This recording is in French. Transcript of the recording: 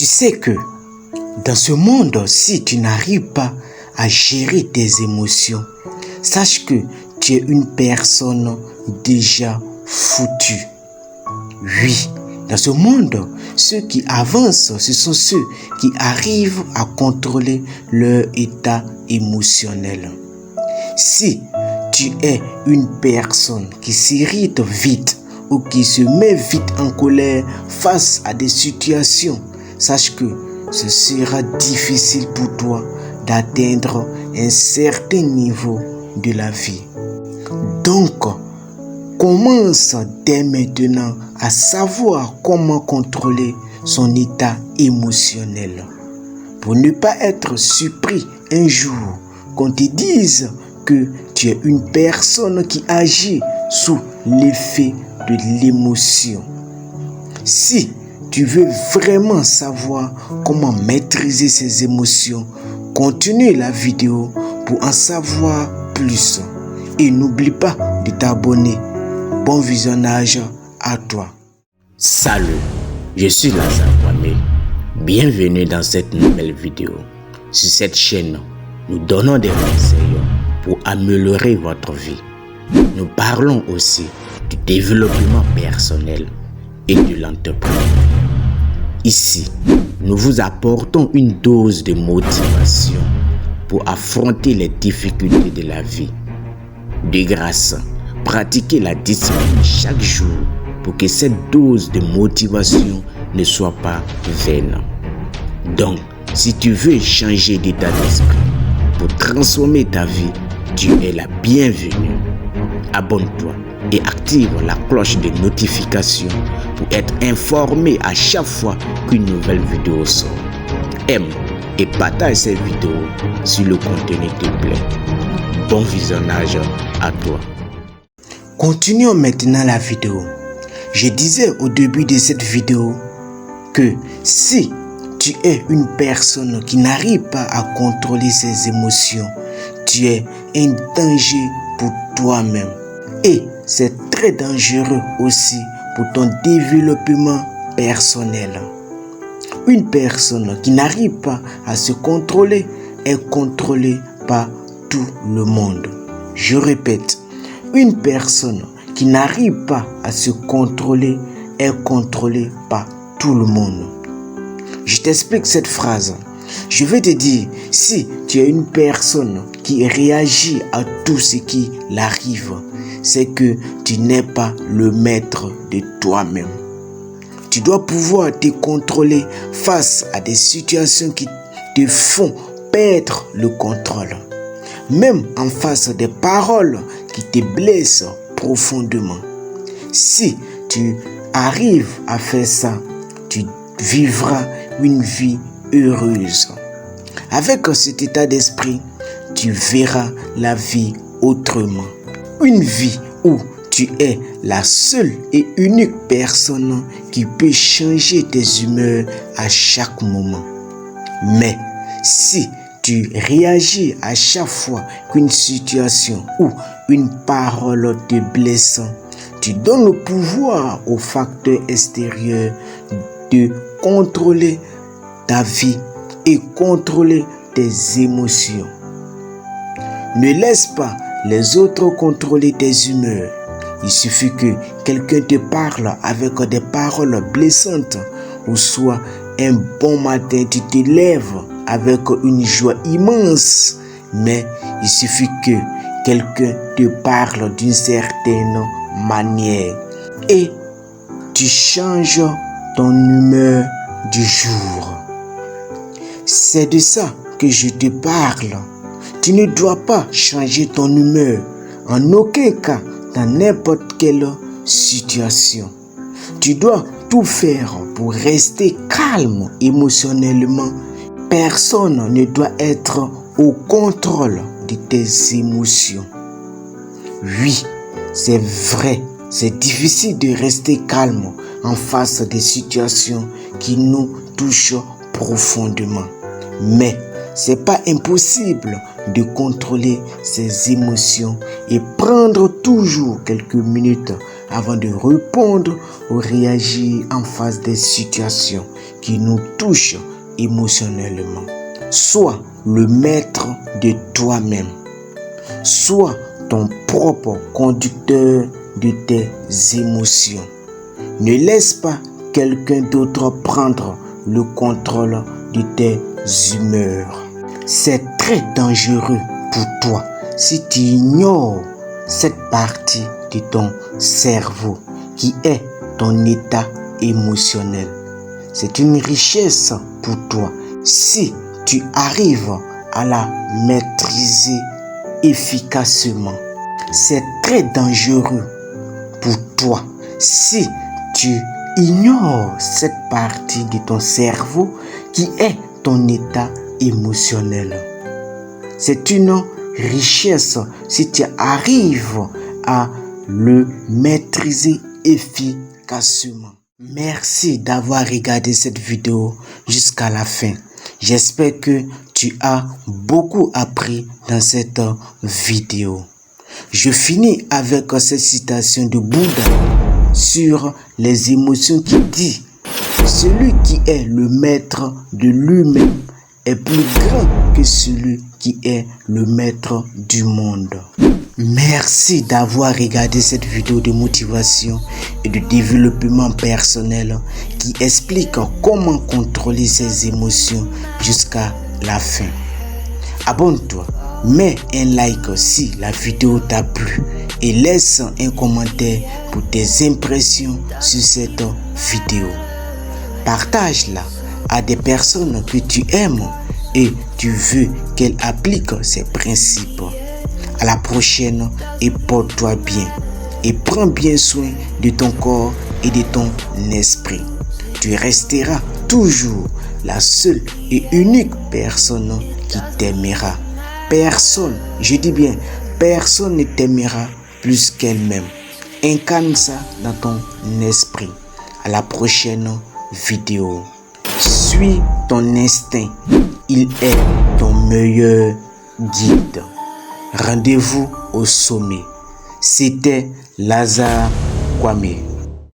sais que dans ce monde, si tu n'arrives pas à gérer tes émotions, sache que tu es une personne déjà foutue. Oui, dans ce monde, ceux qui avancent, ce sont ceux qui arrivent à contrôler leur état émotionnel. Si tu es une personne qui s'irrite vite ou qui se met vite en colère face à des situations, sache que ce sera difficile pour toi d'atteindre un certain niveau de la vie. Donc, commence dès maintenant à savoir comment contrôler son état émotionnel pour ne pas être surpris un jour qu'on te dise que tu es une personne qui agit sous l'effet de l'émotion. Si tu veux vraiment savoir comment maîtriser ses émotions, continue la vidéo pour en savoir plus. Et n'oublie pas de t'abonner. Bon visionnage à toi. Salut, je suis Lazare Kwame. Bienvenue dans cette nouvelle vidéo. Sur cette chaîne, nous donnons des conseils pour améliorer votre vie. Nous parlons aussi du développement personnel et de l'entrepreneuriat. Ici, nous vous apportons une dose de motivation pour affronter les difficultés de la vie. De grâce, pratiquez la discipline chaque jour pour que cette dose de motivation ne soit pas vaine. Donc, si tu veux changer d'état d'esprit pour transformer ta vie, tu es la bienvenue. Abonne-toi et active la cloche de notification pour être informé à chaque fois qu'une nouvelle vidéo sort. Aime et partage cette vidéo si le contenu te plaît. Bon visionnage à toi. Continuons maintenant la vidéo. Je disais au début de cette vidéo que si tu es une personne qui n'arrive pas à contrôler ses émotions, tu es un danger pour toi-même. Et c'est très dangereux aussi pour ton développement personnel. Une personne qui n'arrive pas à se contrôler est contrôlée par tout le monde. Je répète, une personne qui n'arrive pas à se contrôler est contrôlée par tout le monde. Je t'explique cette phrase. Je vais te dire, si tu es une personne qui réagit à tout ce qui l'arrive, c'est que tu n'es pas le maître de toi-même. Tu dois pouvoir te contrôler face à des situations qui te font perdre le contrôle. Même en face des paroles qui te blessent profondément. Si tu arrives à faire ça, tu vivras une vie heureuse. Avec cet état d'esprit, tu verras la vie autrement. Une vie où tu es la seule et unique personne qui peut changer tes humeurs à chaque moment. Mais si tu réagis à chaque fois qu'une situation ou une parole te blesse, tu donnes le pouvoir aux facteurs extérieurs de contrôler ta vie et contrôler tes émotions. Ne laisse pas les autres contrôler tes humeurs. Il suffit que quelqu'un te parle avec des paroles blessantes ou soit un bon matin tu te lèves avec une joie immense, mais il suffit que quelqu'un te parle d'une certaine manière et tu changes ton humeur du jour. C'est de ça que je te parle. Tu ne dois pas changer ton humeur en aucun cas dans n'importe quelle situation. Tu dois tout faire pour rester calme émotionnellement. Personne ne doit être au contrôle de tes émotions. Oui, c'est vrai, c'est difficile de rester calme en face des situations qui nous touchent profondément. Mais c'est pas impossible de contrôler ses émotions et prendre toujours quelques minutes avant de répondre ou réagir en face des situations qui nous touchent émotionnellement. Sois le maître de toi-même. Sois ton propre conducteur de tes émotions. Ne laisse pas quelqu'un d'autre prendre le contrôle de tes humeurs. C'est très dangereux pour toi si tu ignores cette partie de ton cerveau qui est ton état émotionnel. C'est une richesse pour toi si tu arrives à la maîtriser efficacement. C'est très dangereux pour toi si tu ignores cette partie de ton cerveau qui est ton état émotionnel. C'est une richesse si tu arrives à le maîtriser efficacement. Merci d'avoir regardé cette vidéo jusqu'à la fin. J'espère que tu as beaucoup appris dans cette vidéo. Je finis avec cette citation de Bouddha sur les émotions qui dit: celui qui est le maître de lui-même est plus grand que celui qui est le maître du monde. Merci d'avoir regardé cette vidéo de motivation et de développement personnel qui explique comment contrôler ses émotions jusqu'à la fin. Abonne-toi, mets un like si la vidéo t'a plu et laisse un commentaire pour tes impressions sur cette vidéo. Partage-la à des personnes que tu aimes et tu veux qu'elles appliquent ces principes. À la prochaine et porte-toi bien et prends bien soin de ton corps et de ton esprit. Tu resteras toujours la seule et unique personne qui t'aimera. Personne, je dis bien, personne ne t'aimera plus qu'elle-même. Incarne ça dans ton esprit. À la prochaine vidéo. Suis ton instinct. Il est ton meilleur guide. Rendez-vous au sommet. C'était Lazare Kwame.